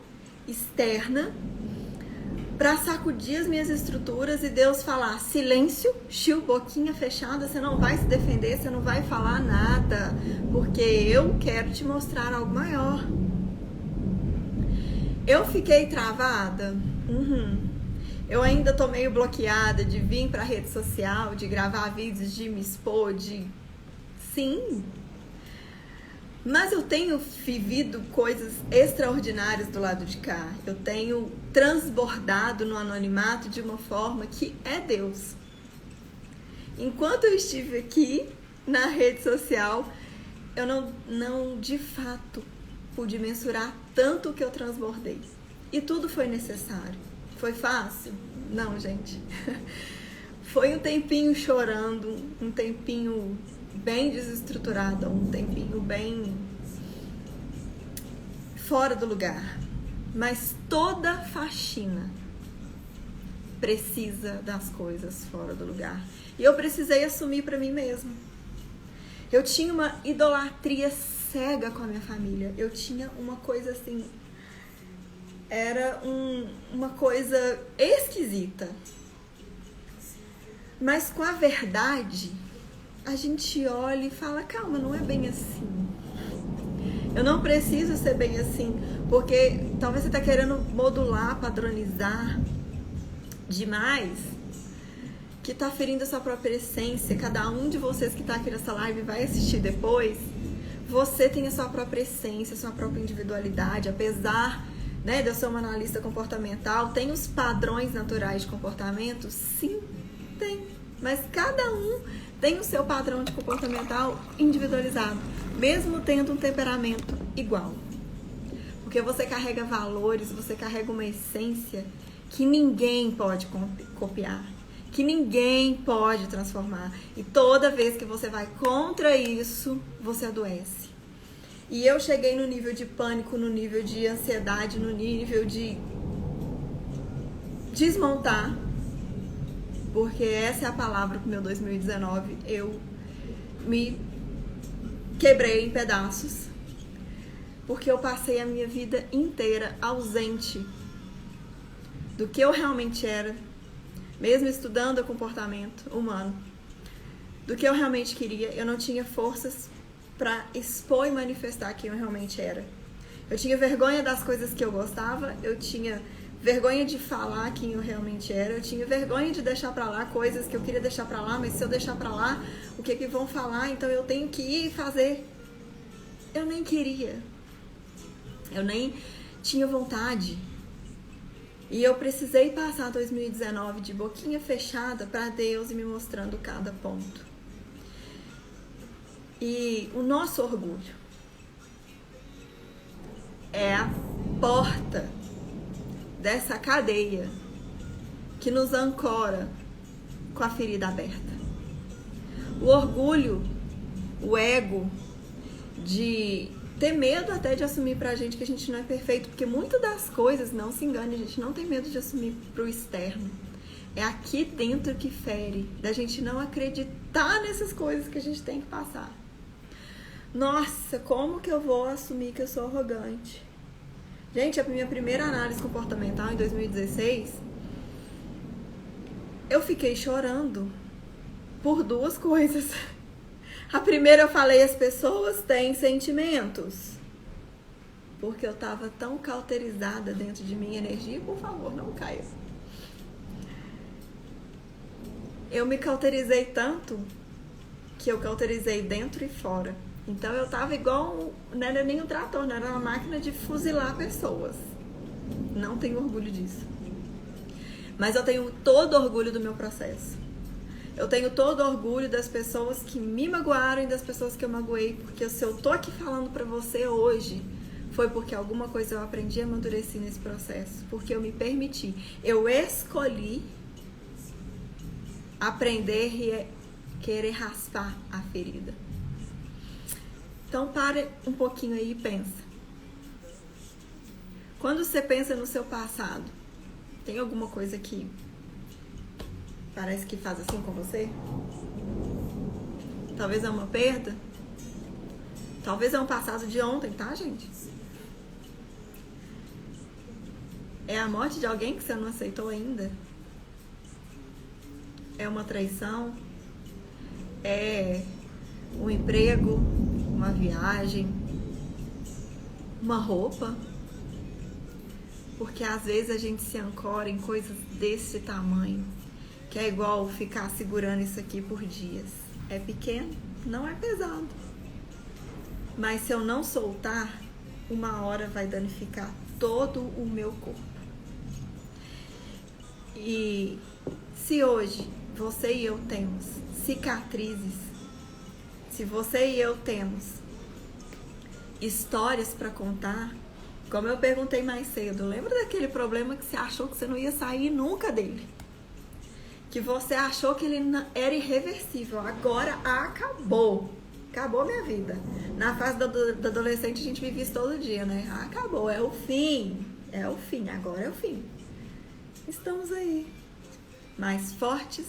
Speaker 1: externa para sacudir as minhas estruturas e Deus falar: silêncio, chiu, boquinha fechada, você não vai se defender, você não vai falar nada, porque eu quero te mostrar algo maior. Eu fiquei travada? Eu ainda tô meio bloqueada de vir pra rede social, de gravar vídeos, de me expor, Sim. Mas eu tenho vivido coisas extraordinárias do lado de cá. Eu tenho transbordado no anonimato de uma forma que é Deus. Enquanto eu estive aqui na rede social, eu não de fato pude mensurar tanto que eu transbordei. E tudo foi necessário. Foi fácil? Não, gente. Foi um tempinho chorando, um tempinho bem desestruturada, um tempinho bem fora do lugar. Mas toda faxina precisa das coisas fora do lugar. E eu precisei assumir para mim mesma. Eu tinha uma idolatria cega com a minha família. Eu tinha uma coisa assim, era uma coisa esquisita. Mas com a verdade, a gente olha e fala: calma, não é bem assim. Eu não preciso ser bem assim, porque talvez você está querendo modular, padronizar demais, que está ferindo a sua própria essência. Cada um de vocês que está aqui nessa live vai assistir depois. Você tem a sua própria essência, a sua própria individualidade, apesar, né, de eu ser uma analista comportamental, tem os padrões naturais de comportamento? Sim, tem. Mas cada um tem o seu padrão de comportamental individualizado, mesmo tendo um temperamento igual. Porque você carrega valores, você carrega uma essência que ninguém pode copiar, que ninguém pode transformar. E toda vez que você vai contra isso, você adoece. E eu cheguei no nível de pânico, no nível de ansiedade, no nível de desmontar, porque essa é a palavra pro meu 2019. Eu me quebrei em pedaços, porque eu passei a minha vida inteira ausente do que eu realmente era, mesmo estudando o comportamento humano, do que eu realmente queria. Eu não tinha forças para expor e manifestar quem eu realmente era. Eu tinha vergonha das coisas que eu gostava, eu tinha vergonha de falar quem eu realmente era, eu tinha vergonha de deixar pra lá coisas que eu queria deixar pra lá, mas se eu deixar pra lá, o que vão falar? Então eu tenho que ir e fazer. Eu nem queria. Eu nem tinha vontade. E eu precisei passar 2019 de boquinha fechada pra Deus e me mostrando cada ponto. E o nosso orgulho é a porta dessa cadeia que nos ancora com a ferida aberta. O orgulho, o ego, de ter medo até de assumir pra gente que a gente não é perfeito, porque muitas das coisas, não se engane, a gente não tem medo de assumir pro externo. É aqui dentro que fere, da gente não acreditar nessas coisas que a gente tem que passar. Nossa, como que eu vou assumir que eu sou arrogante? Gente, a minha primeira análise comportamental em 2016, eu fiquei chorando por duas coisas. A primeira, eu falei, as pessoas têm sentimentos. Porque eu tava tão cauterizada dentro de minha energia. Por favor, não caia. Eu me cauterizei tanto que eu cauterizei dentro e fora. Então eu tava igual, não era nem um trator, não era uma máquina de fuzilar pessoas. Não tenho orgulho disso. Mas eu tenho todo orgulho do meu processo. Eu tenho todo orgulho das pessoas que me magoaram e das pessoas que eu magoei. Porque se eu tô aqui falando pra você hoje, foi porque alguma coisa eu aprendi a amadurecer nesse processo. Porque eu me permiti. Eu escolhi aprender e querer raspar a ferida. Então, pare um pouquinho aí e pensa. Quando você pensa no seu passado, tem alguma coisa que parece que faz assim com você? Talvez é uma perda? Talvez é um passado de ontem, tá, gente? É a morte de alguém que você não aceitou ainda? É uma traição? É um emprego? Uma viagem, uma roupa, porque às vezes a gente se ancora em coisas desse tamanho, que é igual ficar segurando isso aqui por dias. É pequeno, não é pesado, mas se eu não soltar, uma hora vai danificar todo o meu corpo. E se hoje você e eu temos cicatrizes, se você e eu temos histórias para contar, como eu perguntei mais cedo, lembra daquele problema que você achou que você não ia sair nunca dele? Que você achou que ele era irreversível, agora acabou. Acabou minha vida. Na fase do adolescente a gente vive isso todo dia, né? Acabou, é o fim, agora é o fim. Estamos aí, mais fortes,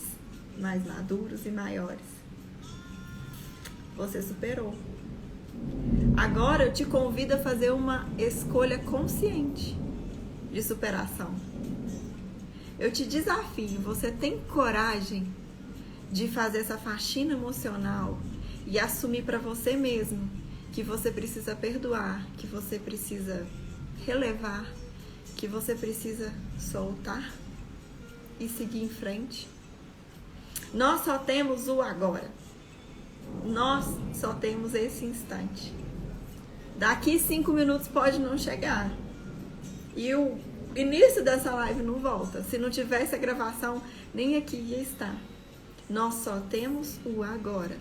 Speaker 1: mais maduros e maiores. Você superou. Agora eu te convido a fazer uma escolha consciente de superação. Eu te desafio, você tem coragem de fazer essa faxina emocional e assumir para você mesmo que você precisa perdoar, que você precisa relevar, que você precisa soltar e seguir em frente? Nós só temos o agora. Nós só temos esse instante. Daqui 5 minutos pode não chegar. E o início dessa live não volta. Se não tivesse a gravação, nem aqui ia estar. Nós só temos o agora.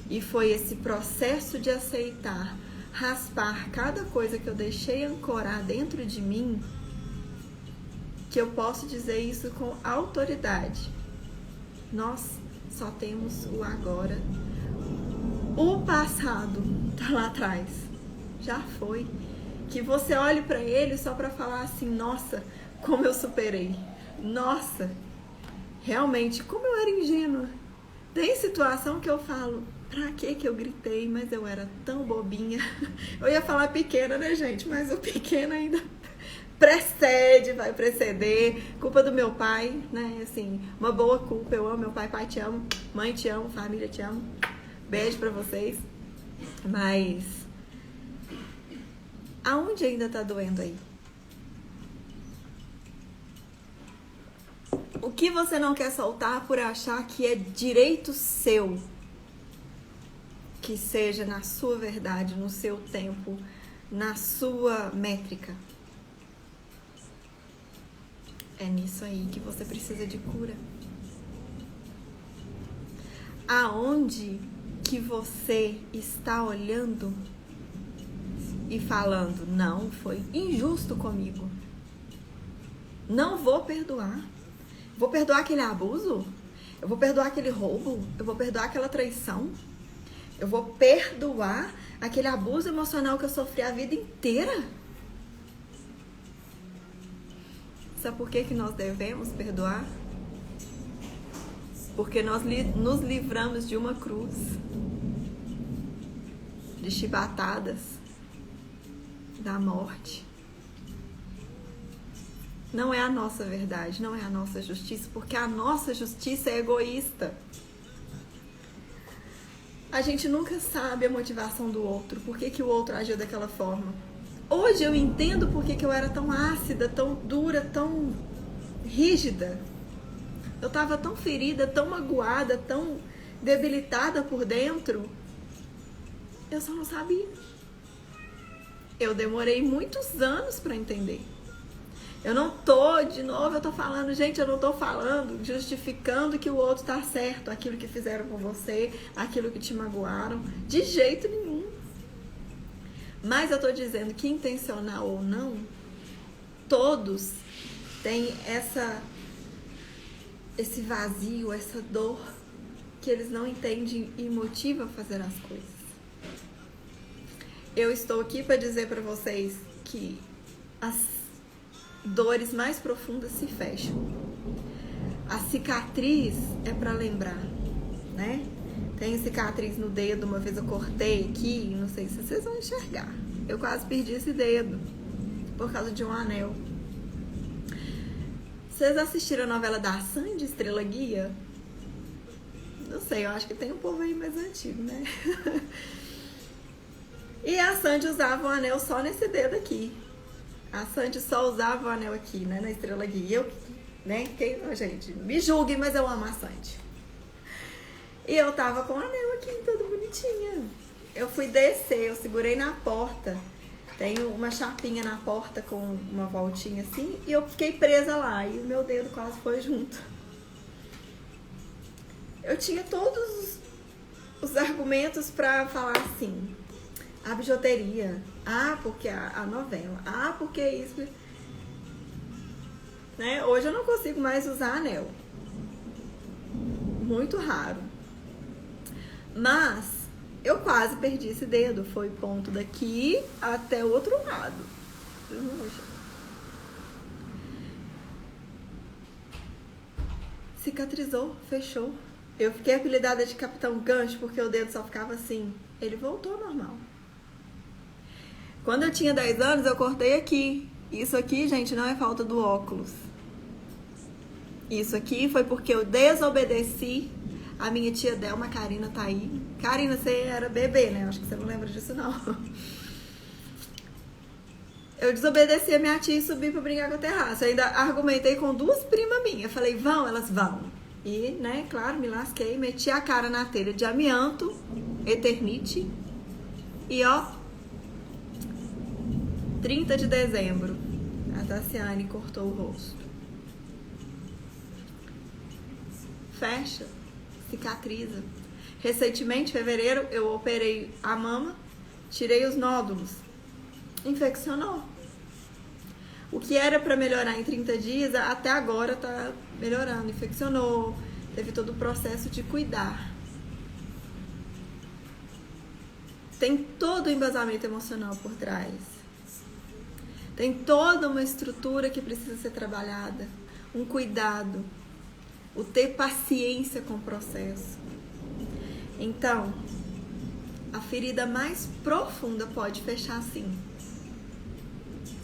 Speaker 1: E foi esse processo de aceitar, raspar cada coisa que eu deixei ancorar dentro de mim, que eu posso dizer isso com autoridade. Nós só temos o agora. O passado tá lá atrás, já foi. Que você olhe para ele só para falar assim, nossa, como eu superei. Nossa, realmente, como eu era ingênua. Tem situação que eu falo, pra que eu gritei, mas eu era tão bobinha. Eu ia falar pequena, né, gente? Mas o pequeno ainda precede, vai preceder. Culpa do meu pai, né? Assim, uma boa culpa. Eu amo meu pai. Pai, te amo. Mãe, te amo. Família, te amo. Beijo pra vocês. Mas aonde ainda tá doendo aí? O que você não quer soltar por achar que é direito seu? Que seja na sua verdade, no seu tempo, na sua métrica. É nisso aí que você precisa de cura. Aonde que você está olhando e falando, não, foi injusto comigo. Não vou perdoar. Vou perdoar aquele abuso? Eu vou perdoar aquele roubo? Eu vou perdoar aquela traição? Eu vou perdoar aquele abuso emocional que eu sofri a vida inteira? Sabe por que nós devemos perdoar? Porque nós nos livramos de uma cruz. de chibatadas da morte. Não é a nossa verdade, não é a nossa justiça, porque a nossa justiça é egoísta. A gente nunca sabe a motivação do outro, por que o outro agiu daquela forma. Hoje eu entendo por que eu era tão ácida, tão dura, tão rígida. Eu estava tão ferida, tão magoada, tão debilitada por dentro. Eu só não sabia. Eu demorei muitos anos para entender. Eu não tô, de novo, eu tô falando, gente, eu não tô falando, justificando que o outro tá certo, aquilo que fizeram com você, aquilo que te magoaram, de jeito nenhum. Mas eu tô dizendo que, intencional ou não, todos têm esse vazio, essa dor que eles não entendem e motiva a fazer as coisas. Eu estou aqui para dizer para vocês que as dores mais profundas se fecham. A cicatriz é para lembrar, né? Tem cicatriz no dedo, uma vez eu cortei aqui, não sei se vocês vão enxergar. Eu quase perdi esse dedo por causa de um anel. Vocês assistiram a novela da Sandy, Estrela Guia? Não sei, eu acho que tem um povo aí mais antigo, né? E a Sandy usava um anel só nesse dedo aqui. A Sandy só usava o anel aqui, né, na Estrela Guia. Eu, né, gente, me julguem, mas eu amo a Sandy. E eu tava com o anel aqui, todo bonitinha. Eu fui descer, eu segurei na porta. Tem uma chapinha na porta com uma voltinha assim, e eu fiquei presa lá, e o meu dedo quase foi junto. Eu tinha todos os argumentos pra falar assim, a bijuteria, porque a novela, porque isso, né? Hoje eu não consigo mais usar anel, muito raro, mas eu quase perdi esse dedo, foi ponto daqui até o outro lado, cicatrizou, fechou. Eu fiquei apelidada de Capitão Gancho porque o dedo só ficava assim, ele voltou ao normal. Quando eu tinha 10 anos, eu cortei aqui. Isso aqui, gente, não é falta do óculos. Isso aqui foi porque eu desobedeci. A minha tia Delma, Karina, tá aí. Karina, você era bebê, né? Acho que você não lembra disso, não. Eu desobedeci a minha tia e subi pra brincar com o terraço. Eu ainda argumentei com duas primas minhas. Falei, vão? Elas vão. E, né, claro, me lasquei. Meti a cara na telha de amianto, Eternite. E, ó, 30 de dezembro, a Tassiane cortou o rosto. Fecha, cicatriza. Recentemente, em fevereiro, eu operei a mama, tirei os nódulos. Infeccionou. O que era para melhorar em 30 dias, até agora tá melhorando. Infeccionou, teve todo o processo de cuidar. Tem todo o embasamento emocional por trás. Tem toda uma estrutura que precisa ser trabalhada, um cuidado, o ter paciência com o processo. Então, a ferida mais profunda pode fechar sim.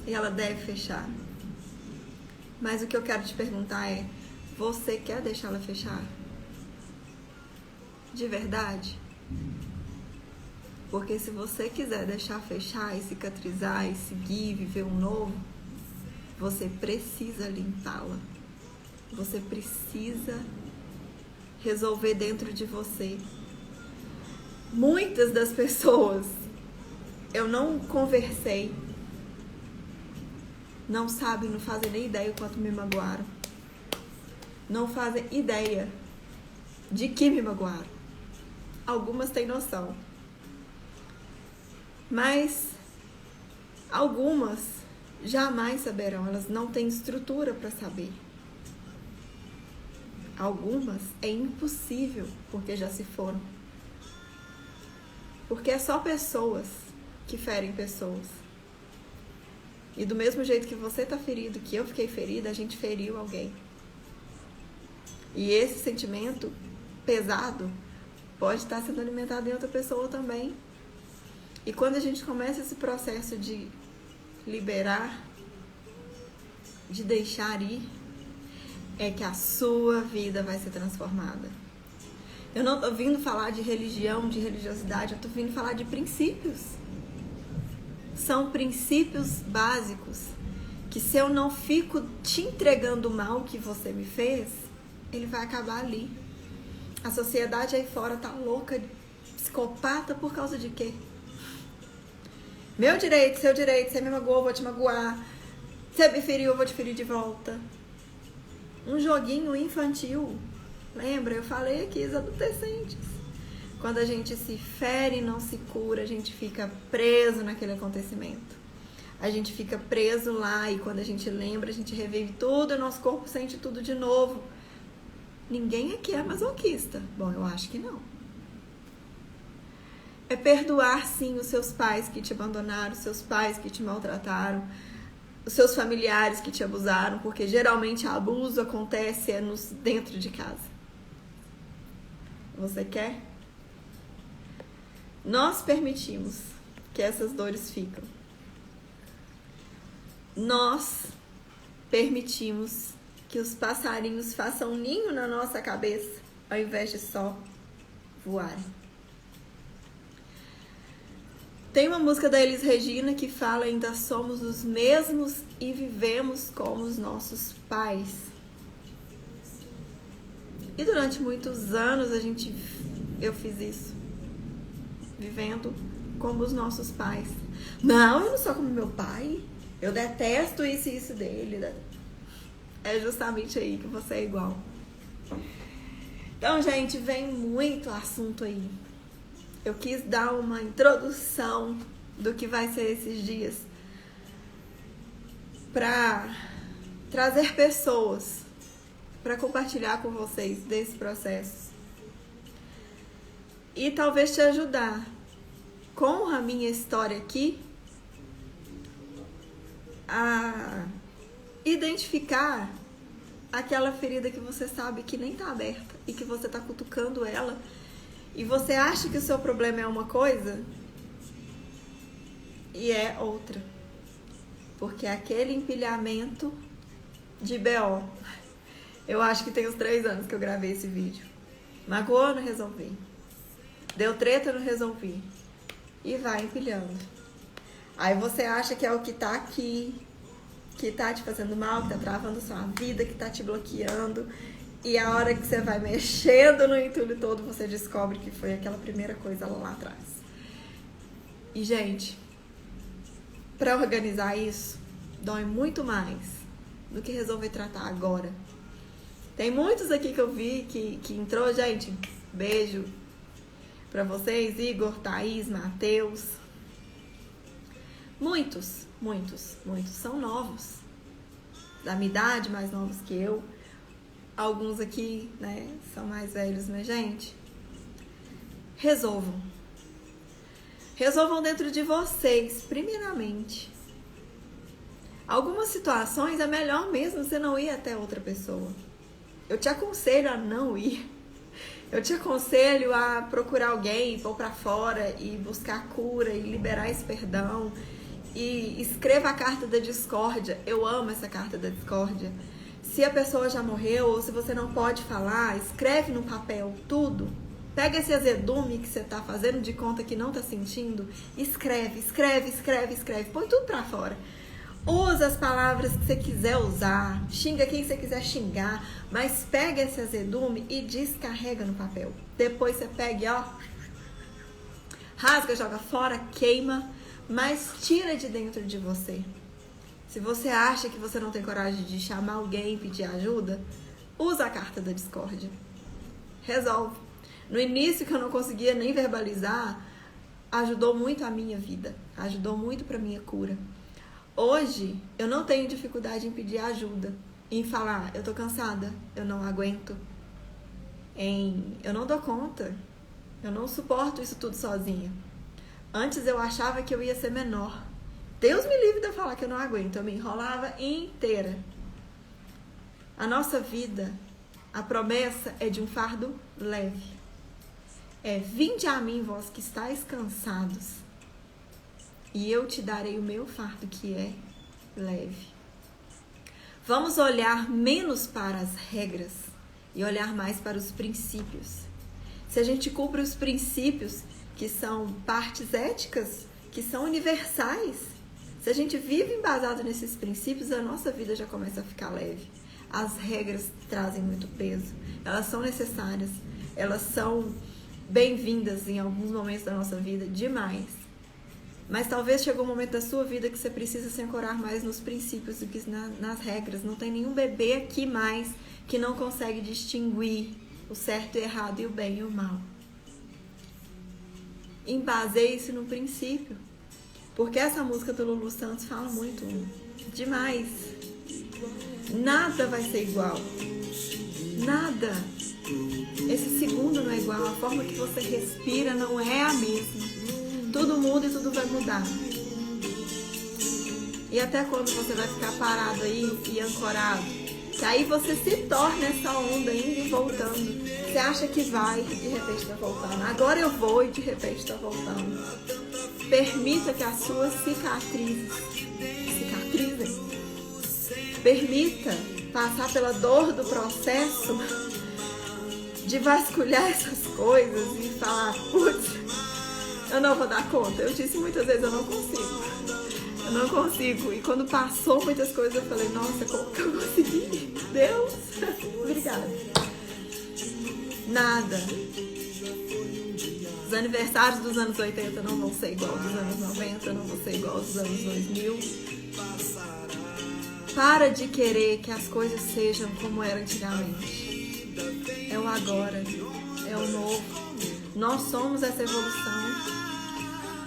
Speaker 1: E ela deve fechar. Mas o que eu quero te perguntar é, você quer deixar ela fechar? De verdade? Porque se você quiser deixar fechar e cicatrizar e seguir, viver um novo, você precisa limpá-la. Você precisa resolver dentro de você. Muitas das pessoas eu não conversei, não sabem, não fazem nem ideia o quanto me magoaram. Não fazem ideia de que me magoaram. Algumas têm noção. Mas algumas jamais saberão, elas não têm estrutura para saber. Algumas é impossível, porque já se foram. Porque é só pessoas que ferem pessoas. E do mesmo jeito que você está ferido, que eu fiquei ferida, a gente feriu alguém. E esse sentimento pesado pode estar sendo alimentado em outra pessoa também. E quando a gente começa esse processo de liberar, de deixar ir, é que a sua vida vai ser transformada. Eu não tô vindo falar de religião, de religiosidade, eu tô vindo falar de princípios. São princípios básicos que, se eu não fico te entregando o mal que você me fez, ele vai acabar ali. A sociedade aí fora tá louca, psicopata por causa de quê? Meu direito, seu direito, você me magoou, eu vou te magoar. Você me feriu, eu vou te ferir de volta. Um joguinho infantil. Lembra? Eu falei aqui, os adolescentes. Quando a gente se fere e não se cura, a gente fica preso naquele acontecimento. A gente fica preso lá e quando a gente lembra, a gente revive tudo e o nosso corpo sente tudo de novo. Ninguém aqui é masoquista. Bom, eu acho que não. É perdoar, sim, os seus pais que te abandonaram, os seus pais que te maltrataram, os seus familiares que te abusaram, porque geralmente abuso acontece dentro de casa. Você quer? Nós permitimos que essas dores ficam. Nós permitimos que os passarinhos façam um ninho na nossa cabeça, ao invés de só voarem. Tem uma música da Elis Regina que fala: ainda somos os mesmos e vivemos como os nossos pais. E durante muitos anos eu fiz isso, vivendo como os nossos pais. Não, eu não sou como meu pai, eu detesto isso e isso dele. É justamente aí que você é igual. Então, gente, vem muito assunto aí. Eu quis dar uma introdução do que vai ser esses dias para trazer pessoas para compartilhar com vocês desse processo e talvez te ajudar com a minha história aqui a identificar aquela ferida que você sabe que nem tá aberta e que você tá cutucando ela. E você acha que o seu problema é uma coisa e é outra. Porque aquele empilhamento de BO, eu acho que tem uns 3 anos que eu gravei esse vídeo. Magoou, não resolvi. Deu treta, não resolvi. E vai empilhando. Aí você acha que é o que tá aqui, que tá te fazendo mal, que tá travando sua vida, que tá te bloqueando. E a hora que você vai mexendo no entulho todo, você descobre que foi aquela primeira coisa lá atrás. E, gente, pra organizar isso, dói muito mais do que resolver tratar agora. Tem muitos aqui que eu vi que entrou, gente, beijo pra vocês, Igor, Thaís, Matheus. Muitos são novos, da minha idade, mais novos que eu. Alguns aqui, né, são mais velhos, mas, gente, resolvam. Resolvam dentro de vocês, primeiramente. Algumas situações é melhor mesmo você não ir até outra pessoa. Eu te aconselho a não ir. Eu te aconselho a procurar alguém, pôr pra fora e buscar cura e liberar esse perdão. E escreva a carta da discórdia. Eu amo essa carta da discórdia. Se a pessoa já morreu ou se você não pode falar, escreve no papel tudo. Pega esse azedume que você tá fazendo de conta que não tá sentindo. Escreve. Põe tudo pra fora. Usa as palavras que você quiser usar. Xinga quem você quiser xingar. Mas pega esse azedume e descarrega no papel. Depois você pega e, ó, rasga, joga fora, queima. Mas tira de dentro de você. Se você acha que você não tem coragem de chamar alguém e pedir ajuda, usa a carta da discórdia. Resolve. No início, que eu não conseguia nem verbalizar, ajudou muito a minha vida. Ajudou muito pra minha cura. Hoje, eu não tenho dificuldade em pedir ajuda. Em falar, eu tô cansada, eu não aguento. Eu não dou conta. Eu não suporto isso tudo sozinha. Antes eu achava que eu ia ser menor. Deus me livre de eu falar que eu não aguento. Eu me enrolava inteira. A nossa vida, a promessa é de um fardo leve. Vinde a mim, vós que estáis cansados e eu te darei o meu fardo que é leve. Vamos olhar menos para as regras e olhar mais para os princípios. Se a gente cumpre os princípios, que são partes éticas, que são universais, se a gente vive embasado nesses princípios, a nossa vida já começa a ficar leve. As regras trazem muito peso, elas são necessárias, elas são bem-vindas em alguns momentos da nossa vida, demais. Mas talvez chegue um momento da sua vida que você precisa se ancorar mais nos princípios do que nas regras. Não tem nenhum bebê aqui mais que não consegue distinguir o certo e o errado e o bem e o mal. Embaseie-se no princípio. Porque essa música do Lulu Santos fala muito demais. Nada vai ser igual. Nada. Esse segundo não é igual. A forma que você respira não é a mesma. Tudo muda e tudo vai mudar. E até quando você vai ficar parado aí e ancorado? Que aí você se torna essa onda indo e voltando. Você acha que vai e de repente está voltando. Agora eu vou e de repente está voltando. Permita que as suas cicatrizem. Permita passar pela dor do processo de vasculhar essas coisas e falar, putz, eu não vou dar conta. Eu disse muitas vezes, eu não consigo. E quando passou muitas coisas, eu falei, nossa, como que eu consegui? Deus, obrigada. Nada. Os aniversários dos anos 80 não vão ser igual aos dos anos 90, não vão ser igual aos dos anos 2000. Para de querer que as coisas sejam como eram antigamente. É o agora, é o novo. Nós somos essa evolução.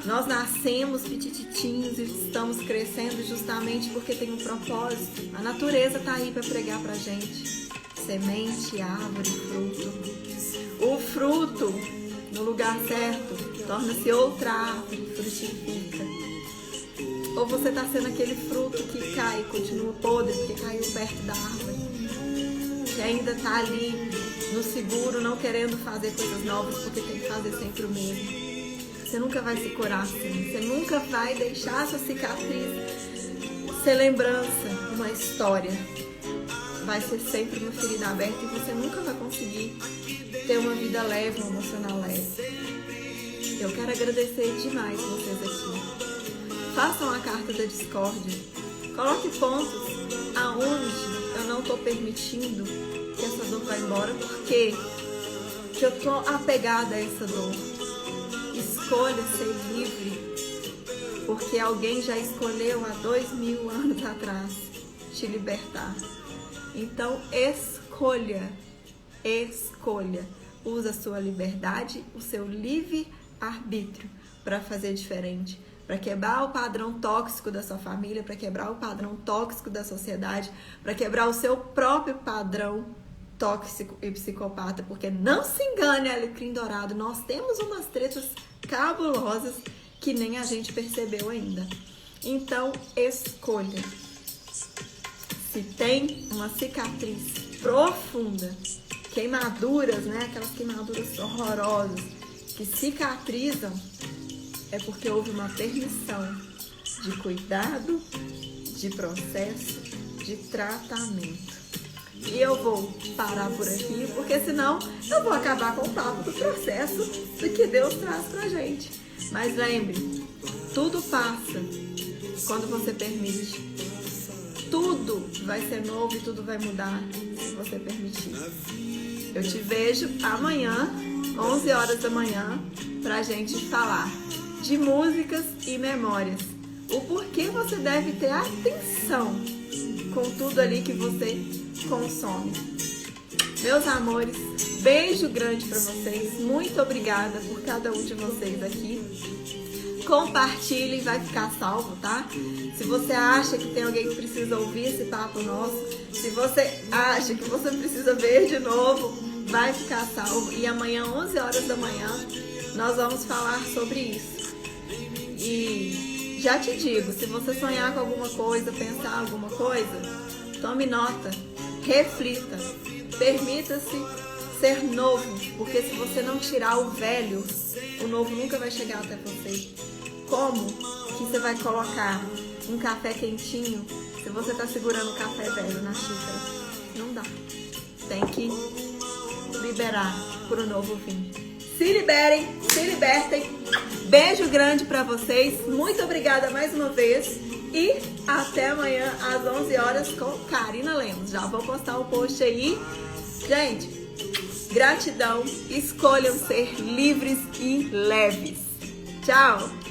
Speaker 1: Nós nascemos petititinhos e estamos crescendo justamente porque tem um propósito. A natureza está aí para pregar pra gente. Semente, árvore, fruto. O fruto, no lugar certo, torna-se outra árvore, frutifica. Ou você está sendo aquele fruto que cai e continua podre porque caiu perto da árvore. Que ainda está ali no seguro, não querendo fazer coisas novas porque tem que fazer sempre o mesmo. Você nunca vai se curar assim. Você nunca vai deixar essa cicatriz ser lembrança, uma história. Vai ser sempre uma ferida aberta e você nunca vai conseguir ter uma vida leve, um emocional leve. Eu quero agradecer demais vocês aqui. Façam a carta da discórdia. Coloque pontos aonde eu não estou permitindo que essa dor vá embora, porque eu estou apegada a essa dor. Escolha ser livre, porque alguém já escolheu há 2000 anos atrás te libertar. Então escolha. Usa a sua liberdade, o seu livre-arbítrio para fazer diferente. Para quebrar o padrão tóxico da sua família, para quebrar o padrão tóxico da sociedade, para quebrar o seu próprio padrão tóxico e psicopata. Porque não se engane, Alecrim Dourado, nós temos umas tretas cabulosas que nem a gente percebeu ainda. Então, escolha. Se tem uma cicatriz profunda, queimaduras, né? Aquelas queimaduras horrorosas que cicatrizam, é porque houve uma permissão de cuidado, de processo, de tratamento. E eu vou parar por aqui, porque senão eu vou acabar com o papo do processo do que Deus traz pra gente. Mas lembre, tudo passa quando você permite. Tudo vai ser novo e tudo vai mudar se você permitir. Eu te vejo amanhã, 11 horas da manhã, pra gente falar de músicas e memórias. O porquê você deve ter atenção com tudo ali que você consome. Meus amores, beijo grande pra vocês. Muito obrigada por cada um de vocês aqui. Compartilhem, vai ficar salvo, tá? Se você acha que tem alguém que precisa ouvir esse papo nosso, se você acha que você precisa ver de novo, vai ficar salvo. E amanhã, 11 horas da manhã, nós vamos falar sobre isso. E já te digo, se você sonhar com alguma coisa, pensar alguma coisa, tome nota, reflita, permita-se ser novo, porque se você não tirar o velho, o novo nunca vai chegar até você. Como que você vai colocar um café quentinho se você tá segurando o café velho na xícara? Não dá. Tem que liberar pro novo vinho. Se liberem, se libertem. Beijo grande pra vocês. Muito obrigada mais uma vez. E até amanhã às 11 horas com Karina Lemos. Já vou postar o post aí. Gente, gratidão. Escolham ser livres e leves. Tchau!